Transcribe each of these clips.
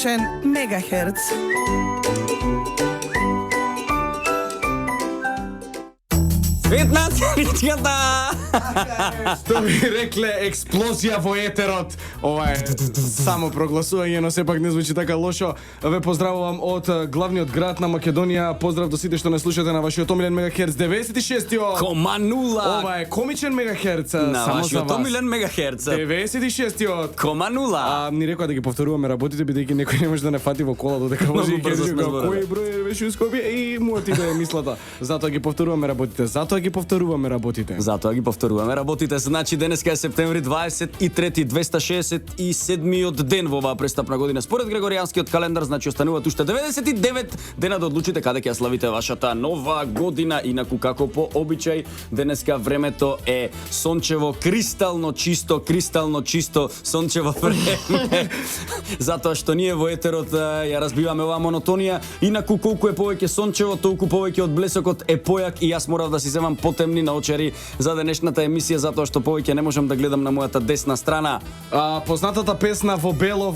Комичен Мегахерц. Свет на цвичката! Што би рекле експлозија во етерот. Ова е само прогласување, но сепак не звучи така лошо. Ве поздравувам од главниот град на Македонија. Поздрав до сите што не слушате на вашиот омилен Мегахерц 96-тиот. 0,0. Ова е комичен Мегахерц. На само за вашиот вас. омилен Мегахерц. 96-тиот. 0,0. Ни рекоа да ги повторуваме работите, бидејќи некој не може да не фати во кола додека може Многу брзо сме зборували. кој број беше у Скопје и му отиде мислата. Затоа ги повторуваме работите. Затоа ги повторуваме работите. Значи денеска е септември 23, 267-миот ден во оваа престапна година. Според Грегоријанскиот календар, значи остануваат уште 99 дена да одлучите каде ќе ја славите вашата нова година. Инаку како по обичај, денеска времето е сончево, кристално чисто сончево време. Затоа што ние во етерот ја разбиваме оваа монотонија. Инаку колку е повеќе сончево, толку повеќе од блесокот е појак и јас морав да си земам потемни наочари за денешната емисија, затоа што повеќе не можам да гледам на мојата десна страна. Познатата песна во бело,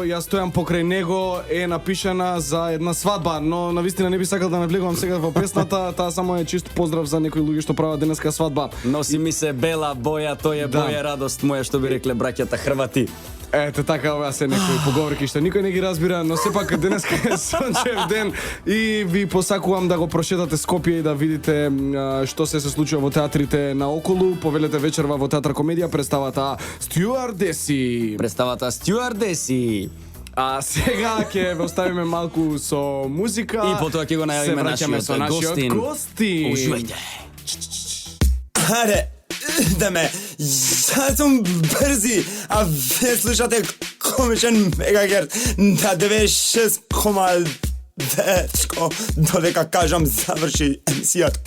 јас стојам покрај него е напишана за една свадба, но навистина не би сакал да навлегувам сега во песната, таа само е чист поздрав за некои луѓе што прават денеска свадба. Носи ми се бела боја, тој е боја радост моја, што би рекле браќата Хрвати. Ете така, ова се некои поговорки што никој не ги разбира, но сепак денеска е сончев ден и ви посакувам да го прошетате Скопје и да видите што се случува во театрите наоколу. Повелете вечерва во Театар Комедија представата Стюардеси. А сега ќе ве оставиме малку со музика И потоа ќе го најавиме нашиот гостин. Уживајте. Аре, идеме, јас сум брзи, а вие слушате комичен Мегахерц на 96,9 додека кажам заврши емисијата.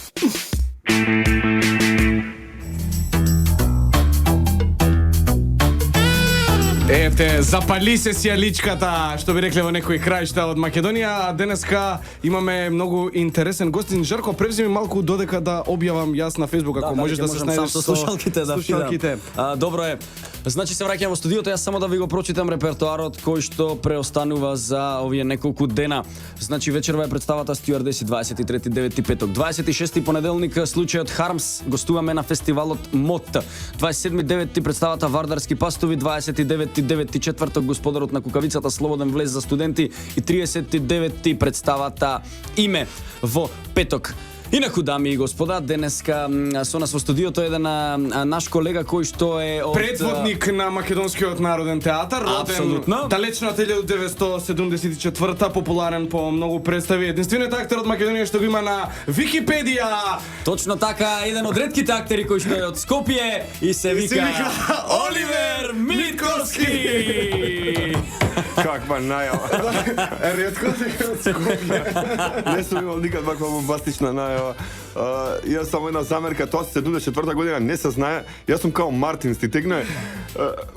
Ете, запали се сијаличката, што би рекле во некои краишта од Македонија. Денеска имаме многу интересен гостин. Жарко, превземи малку додека да објавам јас на Facebook, ако можеш да се снајдеш со слушалките да слушалките. Добро е. Значи се враќам во студиото, јас само да ви го прочитам репертоарот кој што преостанува за овие неколку дена. Значи вечерва е представата Стюардеси 23-9 петок, 26 понеделник случајот Хармс, гостуваме на фестивалот МОТ. 27-9 представата Вардарски пастови, 29-9 четврток Господарот на кукавицата Слободен влез за студенти и 39 представата Име во петок. Инаку, дами и господа, денеска со нас во студиото е еден наш колега кој што е од... Предводник на Македонскиот народен театар, роден далечната 1974-та, популарен по многу представи, единствениот актер од Македонија што го има на Википедија. Точно така, еден од ретките актери кој што е од Скопје и се вика Оливер Миткоски. Каква најава. Ретко се од Скопје. Не сум имал никад ваква бомбастична најава. Јас само една замерка, тоа се 74-та година не се знае. Јас сум као Мартин Ститегна.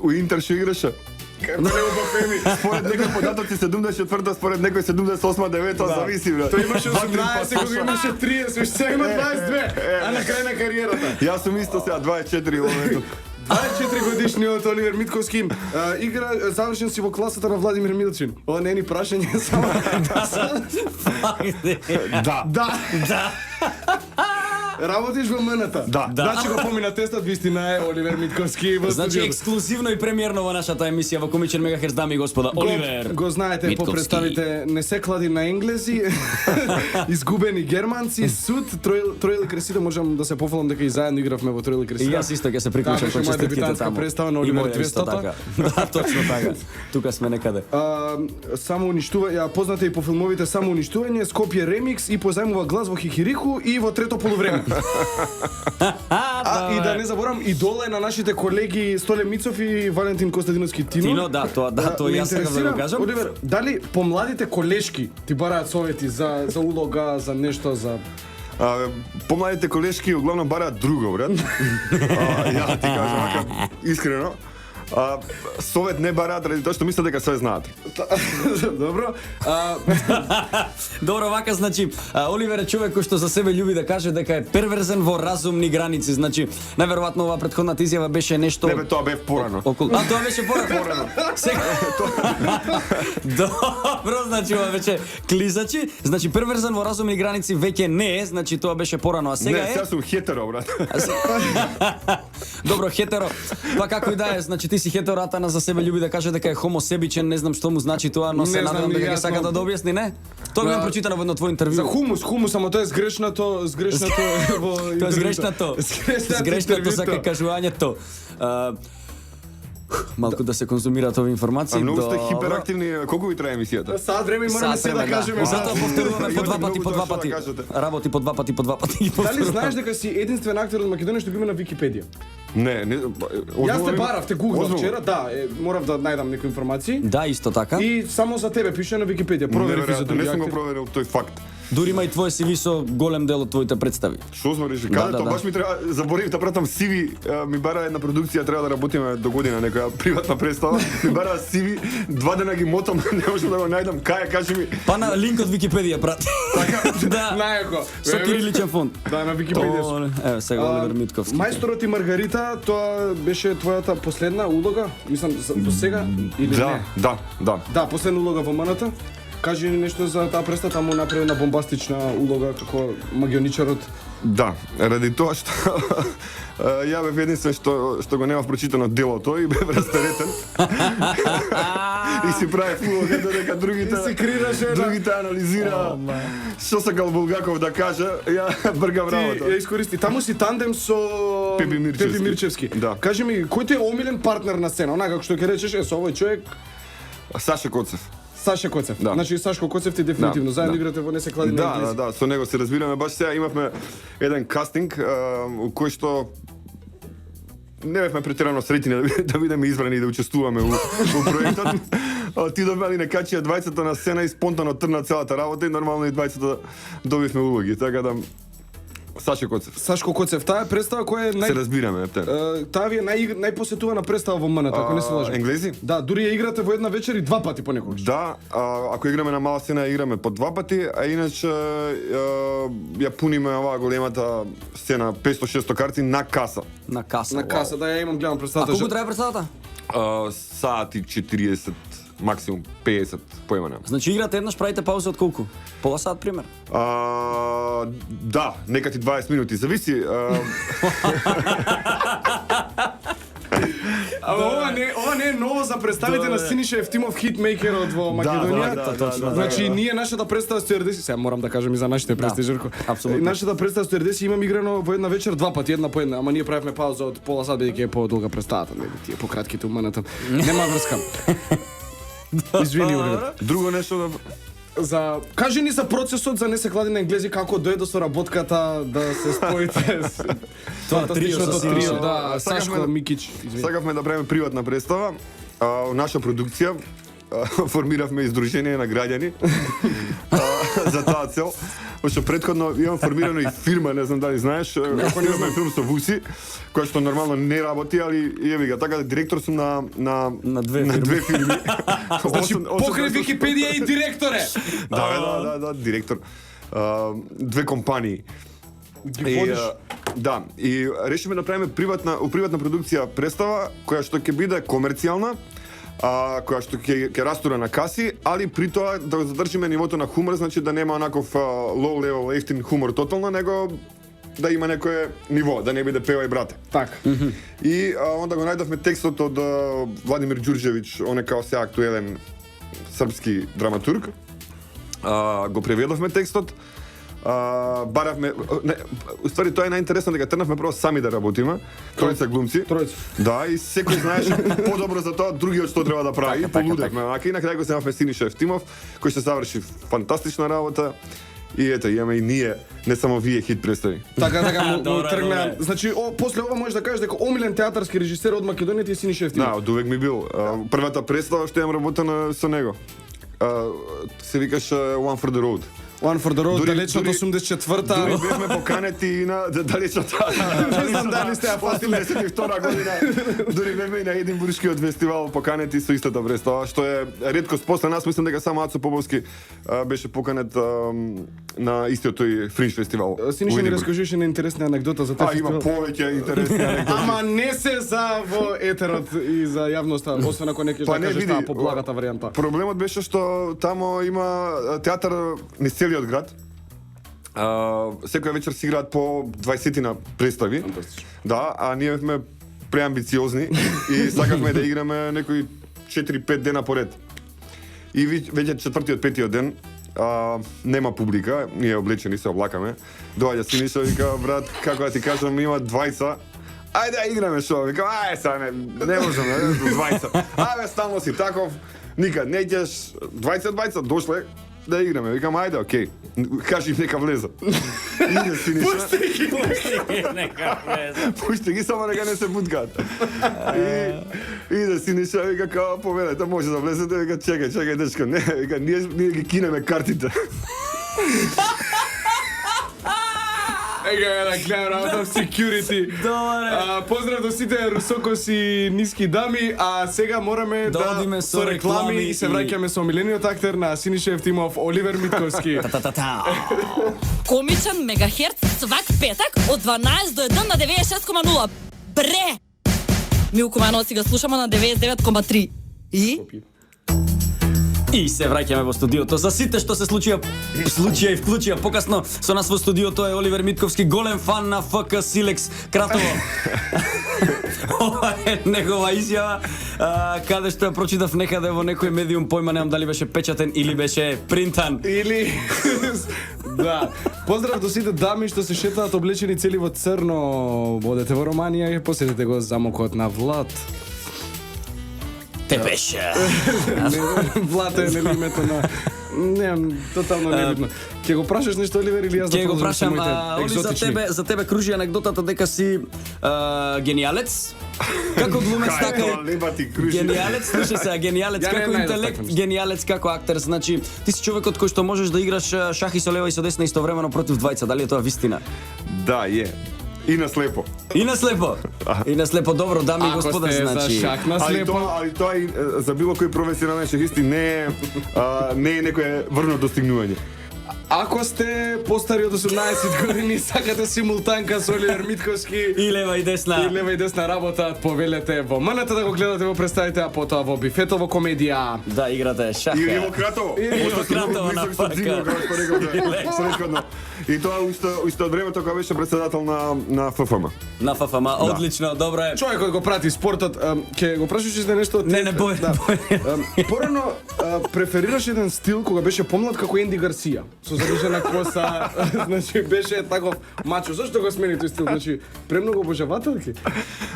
У Интер што играше. Според некој податоци 74-та, според некој 78-9-та, зависи, бре. Тој имаше 18, кога имаше 30, сега има 22, а на крај на кариерата. Јас сум исто сега 24 моментот. 24 годишниот Оливер Миткоски игра, завршен си во класата на Владимир Милчин. Ова не е ни прашање, само... Да. Работиш во МНТ? Да. Значи го помина тестот, вистина е Оливер Миткоски во Значи студиото. ексклузивно и премиерно во нашата емисија во Комичен Мегахерц, дами и господа, Оливер. Го знаете по Миткоски. представите Не се клади на енглези, Изгубени германци, Суд, Тројли кресите, можам да се пофалам дека и заедно игравме во Тројли И кресите. јас исто ќе се приклучам кон честитките дебитантска таму. представа на И Оливер моја исто 200-та. така. Да, точно така. Тука сме некаде. Само уништува, ја позната и по филмовите Само уништување, Скопје ремикс и позајмува глас во Хихирику и во Трето полувреме. И да не заборам, идола е на нашите колеги Столе Мицов и Валентин Костадиновски Тино. Тино, да, тоа јас сакам да го кажам. Оливер, дали помладите колешки ти бараат совети за улога, за нешто, за... Помладите колешки углавно бараат друго, брат. Ја ти кажам, искрено. Совет не бараат ради тоа што мислат дека све знаат. Добро. Добро, вака значи Оливер е човек кој што за себе љуби да каже дека е перверзен во разумни граници. Значи, најверојатно оваа претходната изјава беше нешто Не бе, тоа бе порано. тоа беше порано. Сега Добро, значи ова беше клизачи. Значи перверзен во разумни граници веќе не е, значи тоа беше порано, а сега Не, е. сега сум хетеро, брат. Добро, хетеро. Па како и да е, значи ти си хетеро, Атана за себе љуби да каже дека е хомосебичен, не знам што му значи тоа, но се Не знам надевам ни дека ќе јас, сака но- да објасни, не? Тоа го имам прочитано во едно твое интервју. За хумус, ама тоа е сгрешнато во Тоа е сгрешнато. Сгрешнато сака кажувањето. Малку да се конзумираат овие информации. Многу сте Добро. хиперактивни. Колку ви трае емисијата? Сад време имаме Сад се да време, кажеме. Затоа повторуваме по два Имате пати, многу по два тоа што пати. да кажете. Работи по два пати, Дали повторуваме. знаеш дека си единствен актер од Македонија што го има на Википедија? Не. Јас те барав, те гуглав вчера, да, морав да најдам некои информации. Да, исто така. И само за тебе пише на Википедија. Проверив и за други Не сум го актери. проверил тој факт. Дури има и твое CV со голем дел од твоите представи. Што збориш? Да, Каде да, тоа да. баш ми треба, заборавив да пратам CV, ми бара една продукција, треба да работиме до година некоја приватна представа. Ми бара CV, 2 дена ги мотам, не можам да го најдам. Кажи ми. Па на линк од Википедија прати. Да. Најако. Со кириличен фонд. Да, на Википедија. сум. Еве сега Оливер Митковски. Мајсторот и Маргарита, тоа беше твојата последна улога? Мислам, до сега или не? Да. Да, последна улога во МНТ. Кажи ни нешто за таа представа, таму направи една бомбастична улога како магионичарот. Да, ради тоа што ја бев единствен што го немав прочитано делото и бев растеретен. И си прави улога додека другите И си креираше една- другите анализира што сакал Булгаков да каже, ја бргав Ти ја работа. искористи. Таму си тандем со Пепи Мирчевски. Мирчевски. Да. Кажи ми, кој ти е омилен партнер на сцена? Онака како што ќе речеш, со овој човек Саша Коцев. Саша Коцев. Да. Значи Сашко Коцев ти дефинитивно Да, заедно да. играте во Не се клади на инглези. Да, со него се разбираме. Баш сега имавме еден кастинг у кој што не бевме претерано среќни да бидеме избрани и да учествуваме у проектот. Ти добали не качија двајцата на сцена и спонтано трна целата работа и нормално и двајцата добивме улоги. Така да Саша Коцев. Сашко Коцев, таа е представа која е Се разбираме, ептен. таа ви е најпосетувана представа во МНТ, ако не се лажам. Енглези? Да, дури ја играте во една вечер и 2 пати понекогаш. Да, ако играме на мала сцена, играме по 2 пати, а иначе ја пуниме оваа големата сцена 500-600 карти на каса. На каса. На каса, да ја имам гледам А представата. колку трае представата? Сати 40, максимум 50, поема нема. Значи играте еднаш, правите пауза од колку? Пола сат пример. Да, некати 20 минути, зависи. Ама ова не е ново за представите на Синиша Евтимов хитмейкерот во Македонија. да, точно, Значи ние нашата представа стюардеси, сега морам да кажам и за нашите представи, Жорко. апсолутно. Нашата представа стюардеси имам играно во една вечер 2 пати, една по една, ама ние правевме пауза од пола сат бидејќи е подолга представата, нели тие пократките уманата. Нема врска. Извини, Оливер. Друго нешто да... Кажи ни за процесот за Не се клади на инглези, како дојде со работката да се споите с Тоа фантастичното трио со трио, Синиша. да, Сакавме Сашко да- Микич. Извини. Сакавме да правиме приватна представа. Наша продукција формиравме издружение на граѓани за таа цел. Пошто предходно имам формирано и фирма, не знам дали знаеш, ако не знам фирма со Вуси, која што нормално не работи, али јеби ga, така да директор сум на две фирми. Значи, покрај 800 Википедија и директоре. Да, директор. Две компании. Ги водиш. Да, и решиме да правиме приватна продукција представа која што ќе биде комерцијална, која што ќе растура на каси, али при тоа да го задржиме нивото на хумор, значи да нема онаков low level ефтин хумор тотално, него да има некое ниво, да не биде пева и брате. Така. И онда го најдовме текстот од Владимир Ѓурџевиќ, он е као се актуелен српски драматург. Го преведовме текстот. Баравме, уствари тоа е најинтересно дека трнавме прво сами да работиме, тројца глумци. Тројца. Да, и секој знаеше подобро за тоа другиот што треба да прави. Полудевме, ака и на крај го земавме Синиша Евтимов, кој што заврши фантастична работа. И ето, имаме и ние, не само вие хит представи. Така му Добре, тргна. добре. Значи, после ова можеш да кажеш дека омилен театарски режисер од Македонија ти е Синиша Евтимов. Да, од увек ми бил. Првата представа што имам работено со него. Се викаше One for the Road. One for the road, Дури- далеч од дури- 84-та. Дури бевме поканети и на далечната. Не знам дали сте ја фатиле. 82 година. Дури бевме и на Единбуршкиот фестивал поканети со истата представа, што е реткост. После нас мислам дека само Ацо Побовски беше поканет на истиот тој фринж фестивал. Синише ми раскажуваше на интересна анекдота за тој Има фестивал. повеќе интересни анекдоти. Ама не се за во етерот и за јавноста, освен ако не Па кажеш да не, кажеш види, таа поблагата варијанта. Проблемот беше што тамо има театар низ целиот град. Секоја вечер си играат по 20 представи. Да, а ние сме преамбициозни и сакавме да играме некои 4-5 дена поред. И веќе четвртиот, петиот ден нема публика, ние облечени се облакаме. Доаѓа Синиша и вика, брат, како да ти кажам, има 20. Ајде да играме шо, викам, ајде са, не можеме, 20. Ајде стално си таков, никад не ќеш 20 дошле да играме. Викам, ајде, окей. Кажи им нека влеза. Иде Синиша. Пушти ги, само нека не се буткаат. И иде Синиша, вика, као, повелете, може да влезете, вика, чекај, дечко, не, вика, ние ги кинеме картите. Ега, да гледам работа в security. Добре. Поздрав до сите русокоси ниски дами, а сега мораме Да одиме со со реклами реклами и се и- враќаме со омилениот актер на Синише Евтимов, Оливер Митковски. Та-та-та. Комичен мегахерц свак петак од 12 до 1 на 96,0. Бре! Милко Мановци го слушаме на 99,3. И? И се враќаме во студиото. За сите што се случија и вклучија покасно со нас во студиото е Оливер Митковски, голем фан на ФК Силекс Кратово. Ова е негова изјава, каде што ја прочитав некаде во некој медиум, појма немам дали беше печатен или беше принтан. Или да. Поздрав до сите дами што се шетаат облечени цели во црно. Одете во Романија и посетете го замокот на Влад. Те беше. Влад е нели името на не, тотално небитно. Ќе го прашаш нешто Оливер или јас да Ќе го продолжам со прашам, моите Оли, екзотични? за тебе кружи анекдотата дека си гениалец. Како глумец, така и Лебати круши. гениалец, слушай се, гениалец Ја не како најдов интелект, такво нешто. гениалец како актер. Значи, ти си човекот кој што можеш да играш шахи со лева и со десна истовремено против двајца. Дали е тоа вистина? Да, е. И на слепо. И на слепо. И на слепо, добро, дами и Ако господа, сте за значи. шах на Али слепо, тоа и за било кој професионален шахисти не е некое врно достигнување. ако сте постари од 18 години и сакате симултанка со Оливер Митковски И лева и десна. и лева и десна работа, повелете во МНТ да го гледате, во представите, а потоа во бифетово комедија. Да, играте шах. Или во Кратово. Или во Пошто си Кратово многу на близок со ФК. Дзиго, како што реков, да, предходно. И тоа уште од времето кога беше председател на ФФМ. На ФФМ, одлично, добро е. Човекот го прати спортот, ќе го прашуваш за нешто од Не, бој, да. бој. Порано преферираш еден стил кога беше помлад како Енди Гарсија, со задржана коса, значи беше таков мачо. Зошто го смени тој стил? Значи премногу обожавателки.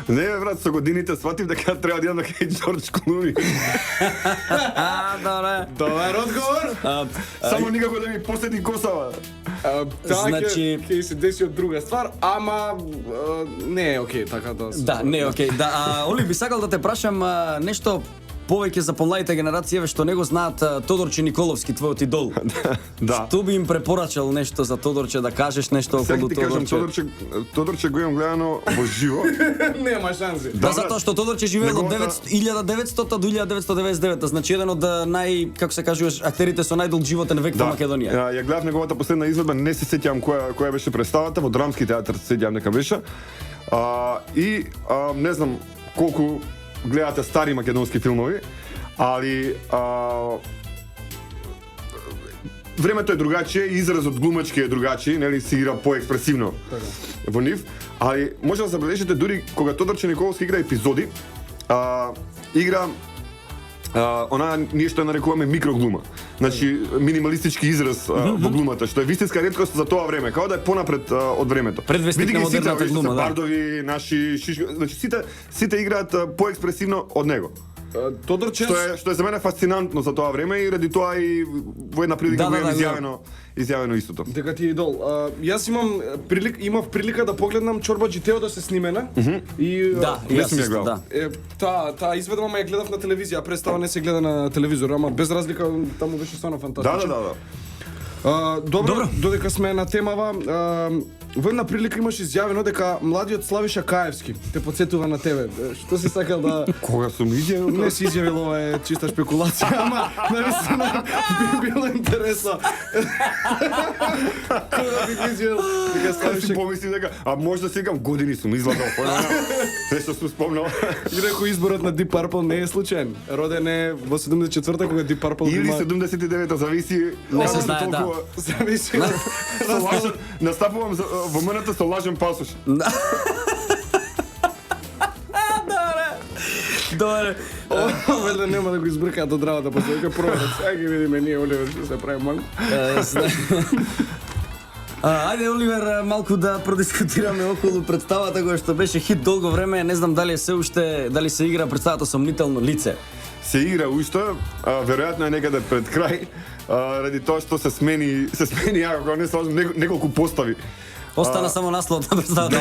Не, бе, брат, со годините сватив дека треба да идам дека е Џорџ Клуни. Добре. Добар одговор. Само никако да ми посети косава. Таа Значи- ќе се деси од друга ствар, ама не е окей така да. Да, не, окей. Да, Оли, би сакал да те прашам нешто повеќе за помладите генерации, еве што не го знаат Тодорче Николовски, твојот идол. Да. Што би им препорачал нешто за Тодорче, да кажеш нешто Сега околу ти кажам, Тодорче? Тодорче го имам гледано во живо. Нема шанси. Да, затоа што Тодорче живеел од Неговата- 1900 до 1999, значи еден од како се кажуваш, актерите со најдолг животен век во Македонија. Ја гледав неговата последна изведба, не се сеќавам која беше представата, во Драмски театар се сеќавам дека беше. Не знам колку гледате стари македонски филмови, али времето е другачие, изразот глумачки е другачи, нели се игра поекспресивно во нив, али може да забележите дури кога Тодорче Николовски игра епизоди, игра она ние што ја нарекуваме микроглума. Значи минималистички израз во глумата, што е вистинска реткост за тоа време, како да е понапред од времето. Предвестник Види на ги сите, модерната овие што се глума, да. бардови, наши шишки, значи сите играат поекспресивно од него. Тодорче Што е за мене фасцинантно за тоа време и ради тоа и во една прилика Да, го да, имам да. изјавено истото. дека ти е идол. Јас имав прилика да погледнам Чорбаџи Теодос е снимена и Да, и не јас сум ја исто, гледал. да. таа изведба ма ја гледав на телевизија, представа не се гледа на телевизор, ама без разлика таму беше стварно Да, фантастично. да, да, да. Добро, додека сме на темава, во една прилика имаш изјавено дека младиот Славиша Каевски те подсетува на тебе. Што си сакал да... Кога сум изјавил? Не си изјавил, ова е чиста шпекулација, ама навистина би било интересно. Кога би изјавил дека Славиша... Славиша... Си помисли дека, а можда секам години сум изладал, се што сум спомнал. И рекој изборот на Deep Purple не е случаен. Роден е во 74-та кога Deep Purple Или има... 79-та, зависи... Не се знае, да. Зависи. Со лажен, настапувам во мената со лажен пасош. Добре. Ова нема да го избркаат од работа, после дека проверат. Сега ги видиме ние Оливер што се прави малку. Ајде, Оливер, малку да продискутираме околу представата која што беше хит долго време. Не знам дали е се уште, дали се игра представата Сомнително лице. Се игра уште, веројатно е некаде пред крај, ради тоа што се смени ја, кога не сложам неколку постави. Остана само насловот на представата.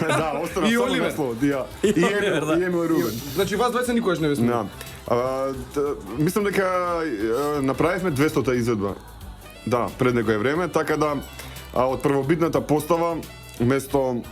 Да, остана И само Оливер. наслов, да. И И Оливер, да. Емил Рубен. Значи вас двајца никогаш не ве сме. Да. Мислам дека направивме 200-та изvedба. Да, пред некое време, така да од првобитната постава место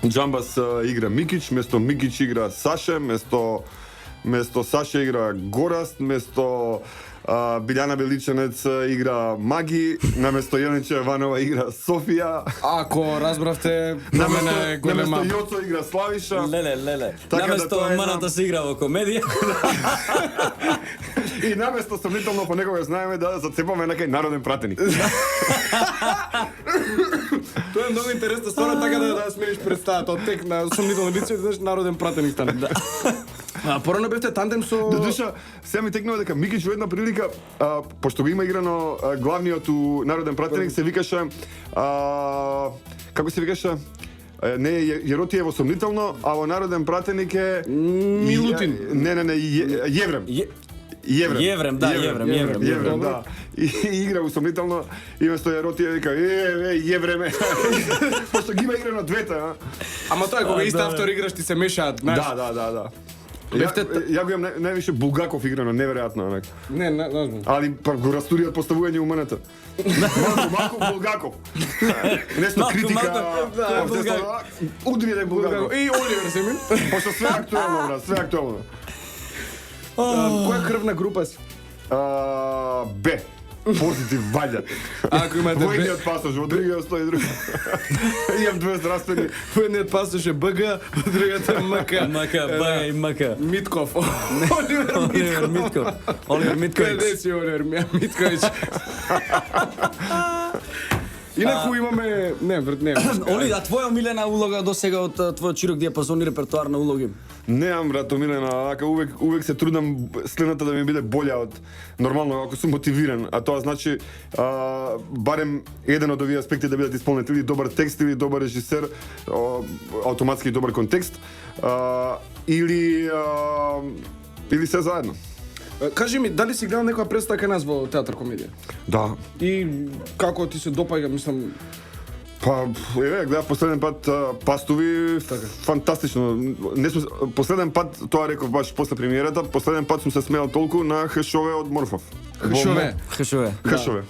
Джамбас игра Микич, место Микич игра Саше, место Саше игра Гораст, место Билјана Беличенец игра Маги, наместо Јаниче Јованова игра Софија. Ако разбравте, на мене е голема. Наместо Јоцо игра Славиша. Леле. Така да Наместо тоа е маната се игра во комедија. И наместо Сомнително понекогаш знаеме да зацепаме некај народен пратеник. Тоа е многу интересно, стварно така да смениш представата од тек на Сомнително лице, знаеш, народен пратеник стане. Порано бевте тандем со... Додуша, сега ми текнува дека Микич во една прилика, пошто го има играно главниот у народен пратеник, се викаше, како се викаше, не Јеротиево Сомнително, а во народен пратеник е... Милутин. Не, Јеврем. Јеврем, да. Јеврем, да. И игра усомнително, и место Јеротија вика, Јевреме. Пошто ги има играно двете, а? Ама тоа е кога иста автор играш ти се мешаат, знаеш. Да. Бевте Ја го имам највише Булгаков играно, неверојатно, онак. Не, знам. Али па го растуриат поставување умената. Малку Булгаков. Нешто критика. Удри еден Булгаков. И Оливер Семин. Пошто све актуелно, брат, све актуелно. Која крвна група си? Б. Позитив ваѓа. Ако имате Б. Војниот пасош, во другиот стои друг. Имам две здравствени. Војниот пасош е БГ, во другата МК. Б и МК. Митков. Оливер Митков. Оливер Митковиќ. Каде си Оливер Митковиќ? Инаку имаме... Не. Оли, а твоја омилена улога до сега од твојот широк диапазон и репертоар на улоги? Неам, брат, омилена, ака увек се трудам следната да ми биде болја од нормално ако сум мотивиран, а тоа значи барем еден од овие аспекти да бидат исполнети, или добар текст, или добар режисер, автоматски добар контекст, или се заедно. Кажи ми, дали си гледал некоја представа кај нас во театар комедија? Да. И како ти се допаѓа, мислам... Па, гледав последен пат Пастови, фантастично. Не сум, последен пат, тоа реков баш после премиерата, последен пат сум се смеал толку на Хешове од Морфов. Хешове.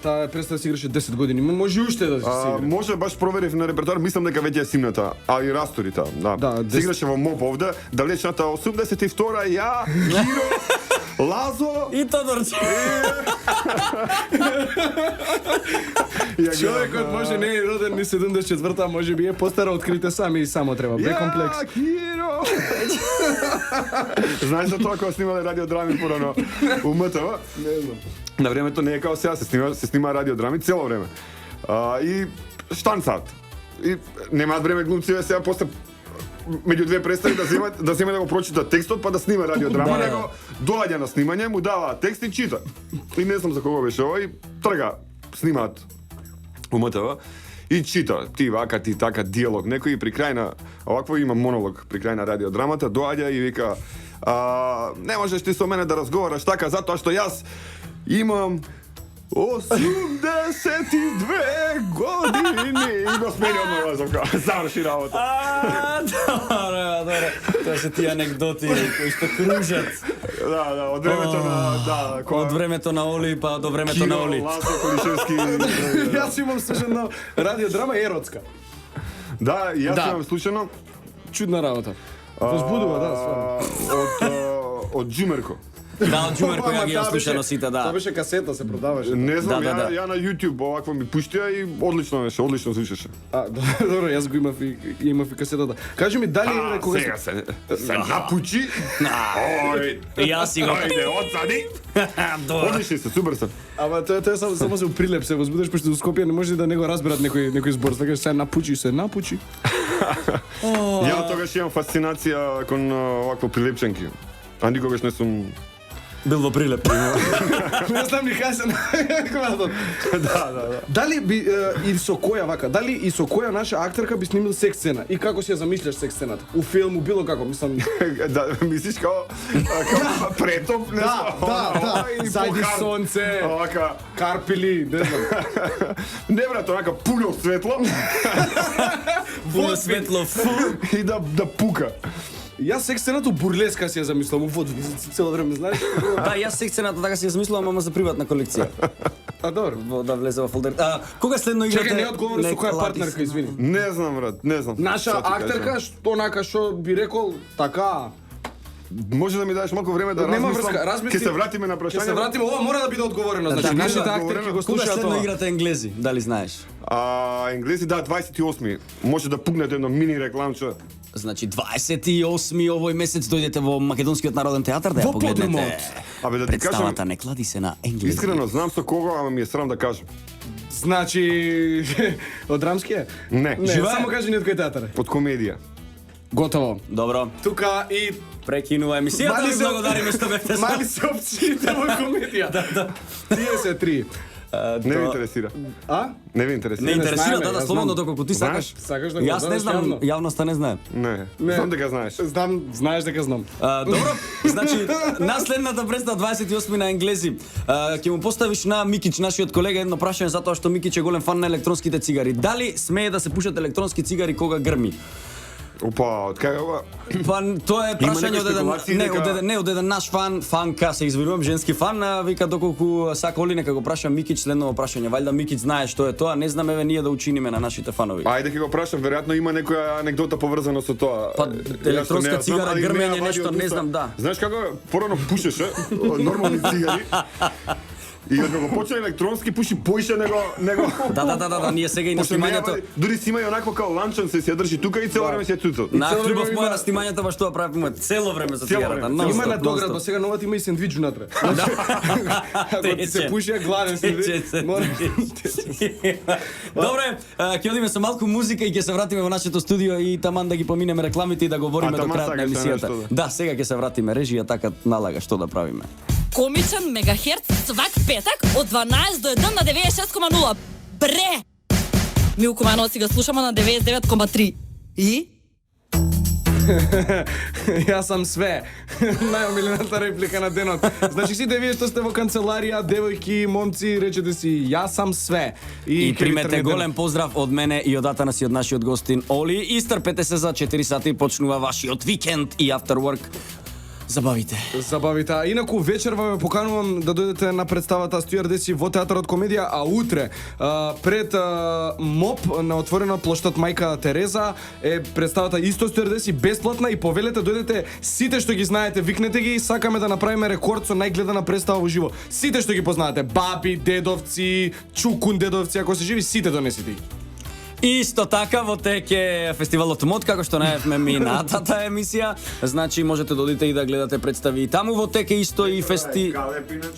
Таа представа се играше 10 години, може уште да се игра. Може, баш проверив на репертоар, мислам дека веќе е симната, а и расторите, да. Се играше во МОП овде, далечната 82-а, ја, Гиро, Лазо и Тодорче. Човекот може не е роден ни 74-та, може би е постара, открите сами и само треба. Бе комплекс. Ја, Гиро! Знаеш за тоа кога снимале радиодрами порано у МТВ? Не знам. На времето не е као сега, се снима радиодрами цело време. И штанцаат. И немаат време глумците сега после меѓу две представи да земе да го прочита текстот па да снима радиодрама, него доаѓа на снимање, му дава текст и чита. И не знам за кого беше ова и трга снимаат у МТВ и чита, ти вака, ти така, диалог, некој при крај на овакво има монолог при крај на радиодрамата, доаѓа и вика не можеш ти со мене да разговараш така затоа што јас имам 82 години и го смени одно разовка. Заврши работа. Добре. Тоа се тие анекдоти кои што кружат Да, од времето на Од времето на Оли па до времето на Оли. Ласо Колишевски. Јас имам слушано радиодрама еротска. Да, и јас имам слушано Чудна работа. Возбудува, да, стварно. од Џумерко. Да, од Џумерко ја ги имам слушано сите, Тоа да. беше касета, се продаваше. Не знам, Да. ја на YouTube овакво ми пуштија и одлично беше, одлично слушаше. Добро, јас го имав и касетата. Кажи ми, дали кога Сега се напучи. Ој, Јас си го. Ајде, отсади. Одлични се, супер се. Ама тоа само се прилеп, се возбудиш, пошто во Скопје не може да не го разберат некој збор. Така се напучи. Ја тогаш имам фасцинација кон овакво прилепченки. А никогаш не сум... Бил во прилеп. Не знам ни кај се Да. Дали би и со која вака, дали и со која наша актерка би снимил секс сцена? И како си ја замисляш секс сцената? У филму било како, мислам. Да, мислиш као претоп, не знам. Да. И Зајди похар- сонце, Овака, карпили, не знам. не брат, онака пуно светло Пуно светло, фу. и да пука. Јас секс сцената у бурлеска си ја замислам, у воду, цело време, знаеш? Да, јас секцената така си ја замислувам, ама за приватна колекција. А добро. Да влезе во фолдер. Кога следно играте? Чекај, не одговори со која Латис? партнерка, извини. Не знам, брат, не знам. Наша Што ти актерка, кажам? што онака што би рекол, така. Може да ми дадеш малку време да Нема размислам? врска, размисли. Ќе се вратиме на Ќе прашање. се вратиме, ова мора да биде одговорено. Значи, Да, нашите да, актерки го Кога слушаат следно ова. играте енглези? Дали знаеш? Енглези, да, 28. Може да пукнете едно мини рекламче. Значи 28 овој месец дојдете во Македонскиот народен театар да ја Во погледнете. Подрумот. Абе, да ти Представата кажам, не клади се на енглези. искрено знам со кого, ама ми е срам да кажам. Значи, од Рамскија? Не, Не, Живее? само кажи ни од кој театар. Од комедија. Готово. Добро, Тука и прекинува емисијата. Мали Ви се- благодариме што бевте со мали се опциите во комедија. Да. 33. Не ви интересира. А? Не ви интересира. Не интересира, знаеме, да, јас слободно знам. доколку ти Знаеш? сакаш. Сакаш да го Јас не дадеш знам, јавно? јавноста не знае. Не, Не. знам дека знаеш. Знам, знаеш дека знам. Добро, значи наследната представа 28 на енглези. Ќе му поставиш на Микич, нашиот колега, едно прашање затоа што Микич е голем фан на електронските цигари. Дали смее да се пушат електронски цигари кога грми? Опа, од кај ова? Па тоа е Има прашање некои од еден спекулации не, дека- од еден наш фанка, се извинувам, женски фан, вика доколку сака Оли нека го праша Микич следново прашање. Валјда Микич знае што е тоа, не знаме еве ние да учиниме на нашите фанови. Ајде ќе го прашам, веројатно има некоја анегдота поврзана со тоа. Па, Јас електронска што не ја знам, цигара, али грмење, не ја вади нешто, од не уста. знам, да. Знаеш како порано пушеше нормални цигари. И кога го почна електронски пуши поише него. Да, ние сега и на Пошто не ја снимањето. вади- дури си има и онакво као ланчан се држи тука и цело време се цуцал. На цело љубов време моја има- на снимањето баш тоа правиме цело време за Цело цигарата. време. Има надоградба, сега новата има и сендвич унатре. Ако ти се Тече. пуши гладен Тече сендвич, се. мора... Добре, ќе одиме со малку музика и ќе се вратиме во нашето студио и таман да ги поминеме рекламите и да говориме до таман крајот на сакаш емисијата. нешто, Да, сега ќе се вратиме, режија така налага што да правиме. Комичен мегахерц свак петак од 12 до 1 на 96,0. Бре! Милко Мановци го слушамо на 99,3. И? Јас сам све. Најомилената реплика на денот. Значи сите вие што сте во канцеларија, девојки, момци, речете си јас сам све. И ќе ви примете тргне голем поздрав од мене и од Атанаси од нашиот гостин Оли. Истрпете се за 4 сати почнува вашиот викенд и after work. Забавите. Забавите. А инаку вечерва ве поканувам да дојдете на представата Стюардеси во театарот комедија, а утре пред МОП на отворена плоштад Мајка Тереза е представата исто Стюардеси бесплатна и повелете дојдете сите што ги знаете, викнете ги, сакаме да направиме рекорд со најгледана представа во живо. Сите што ги познаете, баби, дедовци, чукун дедовци, ако се живи, сите донесете ги. Исто така во тек е фестивалот МОД, како што најавме минатата емисија. Значи можете да одите и да гледате представи и таму во тек е исто и фести.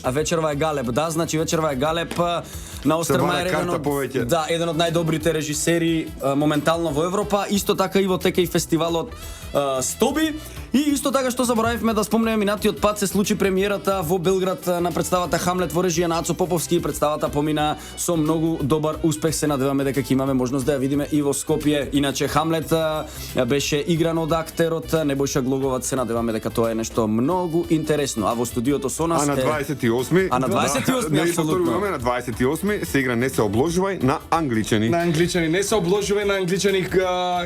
А вечерва е Галеб, да, значи вечерва е Галеб на Остермајер, вара карта повеќе. да, еден од најдобрите режисери моментално во Европа. Исто така и во тек е и фестивалот Стоби. И исто така што заборавивме да спомнеме, минатиот пат се случи премиерата во Белград на представата Хамлет во режија на Ацо Поповски. Представата помина со многу добар успех. Се надеваме дека ќе имаме можност да ја видиме и во Скопје. Иначе Хамлет беше игран од актерот Небојша Глоговаc. Се надеваме дека тоа е нешто многу интересно. А во студиото со нас А на 28 А на 28 не апсолутно. повторуваме, на 28 се игра Не се обложувај на англичани. На англичани, не се обложувај на англичани.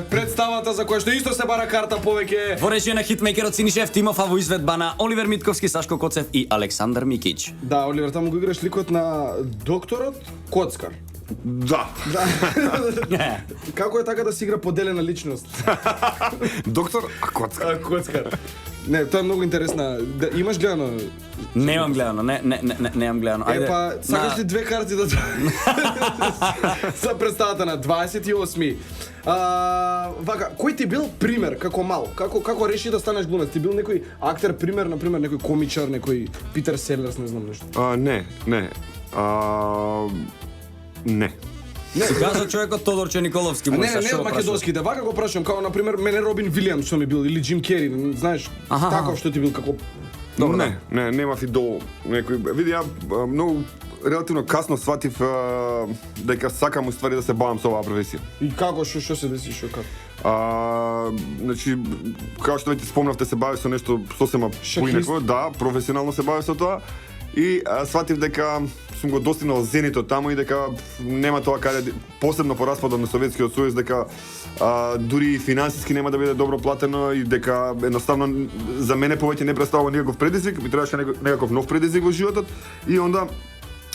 Представата за која што исто се бара карта повеќе. во режија на хитмейкерот Синишев Тимов, а во изведба на Оливер Митковски, Сашко Коцев и Александар Микич. Да, Оливер, таму го играш ликот на докторот Коцкар. Да. Како е така да си игра поделена личност? Доктор Акоцка. Коцкар. Не, тоа е многу интересна. Да, имаш гледано? Немам гледано, немам гледано. Ајде. Па, сакаш ли две карти да за представата на 28-ми? Вака, кој ти бил пример како мал? Како реши да станеш глумец? Ти бил некој актер пример, например, некој комичар, некој Питер Селерс, не знам нешто. Не. Не. Си каза човекот Тодорче Николовски. Не од македонските. Вака го прашувам, како например мене Робин Вилијамс што ми бил или Джим Кери, знаеш, таков што ти бил како Не, немав идол. Некој, види, ја многу релативно касно сватив дека сакам уствари да се бавам со оваа професија. И како што се деси, што како? Значи, како што веќе спомнавте, се бави со нешто сосема поинакво, да, професионално се бави со тоа. И сватив дека сум го достигнал зенитот таму и дека нема тоа каде, посебно по распадот на Советскиот сојуз, дека дури и финансиски нема да биде добро платено и дека едноставно за мене повеќе не представува никаков предизвик, ми требаше некаков нов предизвик во животот. И онда,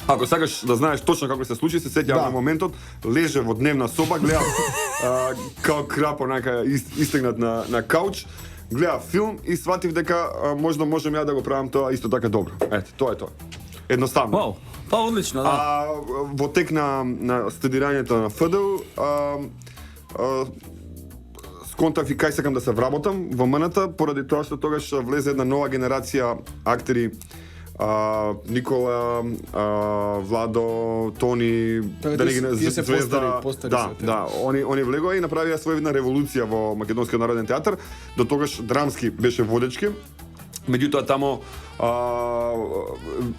ако сакаш да знаеш точно како се случи, се сеќавам на моментот, леже во дневна соба, гледам као крап онака истегнат на кауч, гледав филм и сватив дека можда можам ја да го правам тоа исто така добро. Ете, тоа е тоа. Едноставно. Вау, па одлично, да. Во тек на студирањето на ФДУ, сконтав и кај сакам да се вработам во МНТ, поради тоа што тогаш влезе една нова генерација актери, Никола, Владо, Тони, да не ги Звезда, да, они влегоа и направија своевидна револуција во Македонскиот народен театар. До тогаш драмски беше водечки. Меѓутоа тамо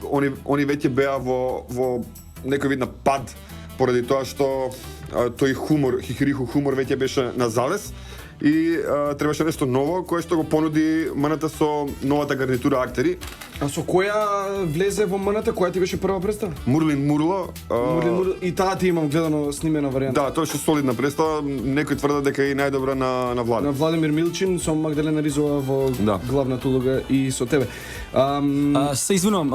они веќе беа во некој вид на пад поради тоа што тој хумор, хихириху хумор веќе беше на залез и требаше нешто ново кое што го понуди МНТ со новата гарнитура актери. А со која влезе во МНТ, која ти беше прва представа? Мурлин Мурло. И таа ти имам гледано снимена варијанта. Да, тоа беше солидна представа, некој тврда дека е и најдобра на Влади. На Владимир Милчин со Магдалена Ризова во главната улога и со тебе. Се извинувам,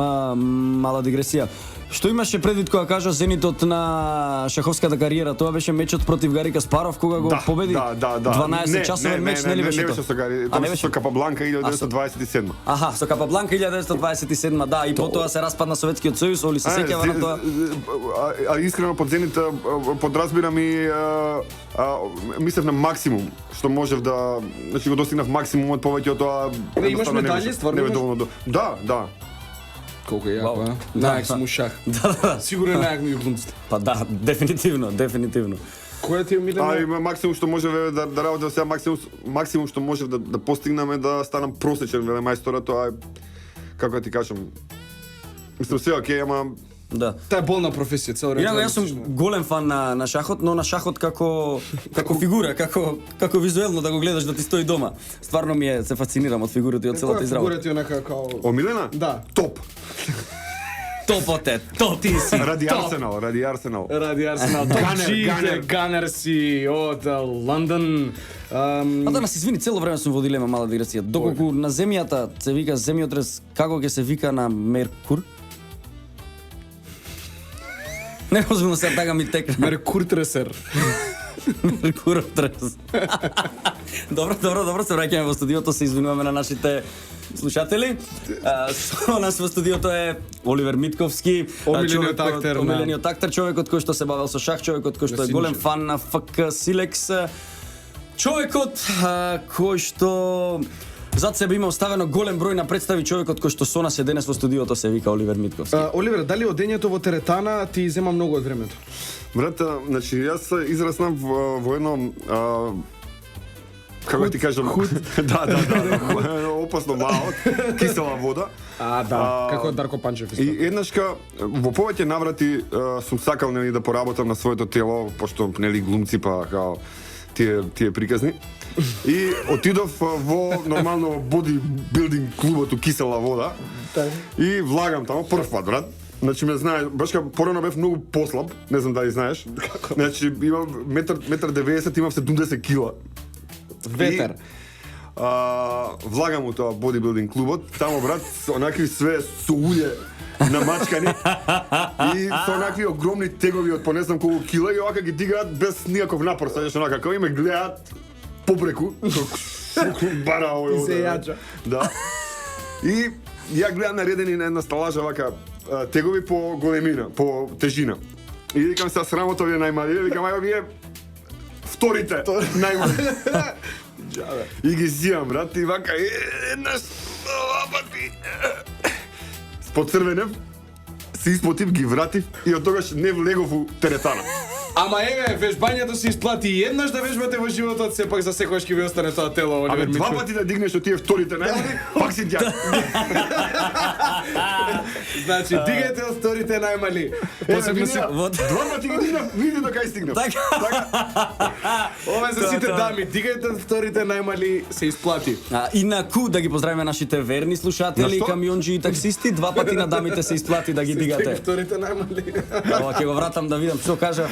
мала дигресија. Што имаше предвид кога кажа зенитот на шаховската кариера? Тоа беше мечот против Гари Каспаров кога го победи? Да. 12 часовен меч, нели беше тоа? Не беше со Гари, тоа беше со Капабланка 1927. Аха, со Капабланка 1927, да, и потоа се распадна Советскиот сојуз, оли се сеќава на тоа? Искрено под зенит подразбирам и мислев на максимум што можев да, значи го достигнав максимумот, повеќе од тоа. Имаш медали, стварно имаш? Да. Колку е јако, најак сум ушах. Да. Сигурно најак ми глумците. Па да, дефинитивно. Која ти е милена? Максимум што можев да работам сега, максимум што можев да постигнам е да станам просечен велемајстор, тоа е, како ти кажам, мислам се окей, ама да. Таа е болна професија, цел ред. Јас сум голем фан на шахот, но на шахот како фигура, како визуелно да го гледаш да ти стои дома. Стварно се фасцинирам од фигурите и од целата изработка. Фигурата ти онака као Омилена? Да. Топ. Топот е, топ ти си. Ради Арсенал. Ганер си од Лондон. Да нас извини, цело време сум во дилема, мала дигресија. Доколку на земјата се вика земјотрес, како ќе се вика на Меркур? Неозбилно се така ми текна. Меркуртресер. Меркуротрес. Добро, се враќаме во студиото, се извинуваме на нашите слушатели. Со нас во студиото е Оливер Митковски, омилениот актер, човекот кој што се бавел со шах, човекот кој што е голем фан на ФК Силекс, човекот кој што зад себе има оставено голем број на представи, човекот кој што со нас е денес во студиото се вика Оливер Митковски. Оливер, дали одењето во теретана ти зема многу од времето? Брат, значи јас израснав во едно како ти кажам, да, опасно мало, кисела вода. Како Дарко Панчев исто. И еднашка во повеќе наврати сум сакал нели да поработам на своето тело, пошто нели глумци па као тие приказни. И отидов во нормално бодибилдинг клубот у кисела вода. И влагам таму прв пат, брат. Значи ме знае, башка порано бев многу послаб, не знам дали знаеш. Значи имам метар 90, имам 70 кила. Ветер. Влагам у тоа бодибилдинг клубот, тамо брат, онакви све со улје намачкани и со онакви огромни тегови од по не знам колку кила и оака ги дигаат без никаков напор, саѓаш онака, како име гледаат побреку, бара овој се јаджа. Да. И ја гледам наредени на една сталажа вака тегови по големина, по тежина. И викам се срамота овие најмали, викам ајде овие вторите најмали. И ги зијам, брат, и вака еднаш пати споцрвенев, се испотив, ги вратив и од тогаш не влегов у теретана. Ама еве, вежбањето се исплати и еднаш да вежбате во животот, сепак за секојаш ќе ви остане тоа тело, Абе, Оливер два Мичко. пати да дигнеш од тие вторите најмали, пак си дјак. Значи, дигајте од вторите најмали. Посебно си... Два пати ги дигнав, види до кај стигнав. Ова е за сите дами, дигајте од вторите најмали, се исплати. Инаку да ги поздравиме нашите верни слушатели, камионџи и таксисти, два пати на дамите се исплати да ги дигате. Вторите најмали. Ова ќе го вратам да видам што кажа.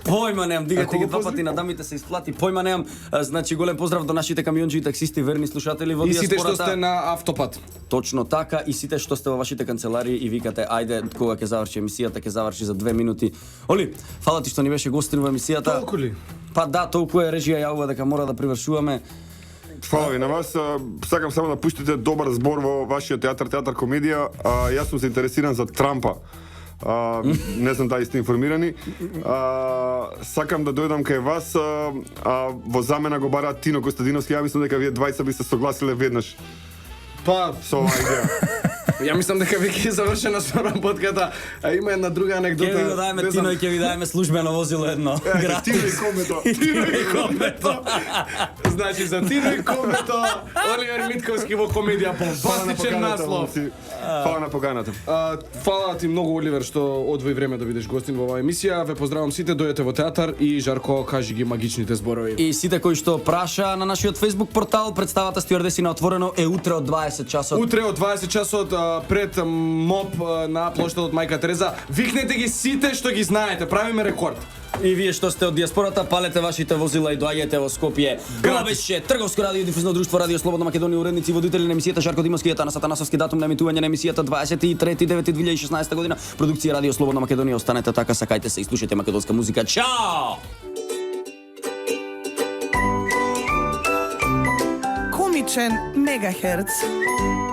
Појма немам, дигате ги два пати на дамите се исплати. Појма немам. Значи голем поздрав до нашите камионџи и таксисти, верни слушатели во И диаспората. сите што сте на автопат. Точно така, и сите што сте во вашите канцеларии и викате ајде кога ќе заврши емисијата, ќе заврши за 2 минути. Оли, фала ти што ни беше гостин во емисијата. Толку ли? Па да, толку е, режија јавува дека мора да привршуваме. Фала ви на вас. Сакам само да пуштите добар збор во вашиот театар комедија. Јас сум се интересиран за Трампа. Не знам дали сте информирани. Сакам да дојдам кај вас. Во замена го бараат Тино Костадиновски. Ја мислам дека вие двајца би се согласиле веднаш Па, со оваа идеја. ја мислам дека веќе е завршена со работката, а има една друга анегдота. Ќе ви го дајме Тино и ќе ви дајме службено возило едно. Тино и комето. Тино и комето. Значи за Тино и комето, Оливер Митковски во комедија, бомбастичен наслов. Фала на поканата. Фала ти многу, Оливер, што одвои време да бидеш гостин во оваа емисија. Ве поздравам сите, дојдете во театар и Жарко, кажи ги магичните зборови. И сите кои што праша на нашиот Facebook портал, представата Стюардеси на отворено е утре од 20 часот. Утре од 20 часот пред МОП на плоштадот Мајка Тереза. Викнете ги сите што ги знаете, правиме рекорд. И вие што сте од диаспората, палете вашите возила и доаѓате во Скопје. Ова беше Трговско радио дифузно друштво Радио Слободна Македонија, уредници и водители на емисијата Жарко Димовски и Атанас Атанасовски, датум на емитување на емисијата 23.9.2016 година. Продукција Радио Слободна Македонија. Останете така, сакајте се и слушајте македонска музика. Чао! Комичен мегахерц.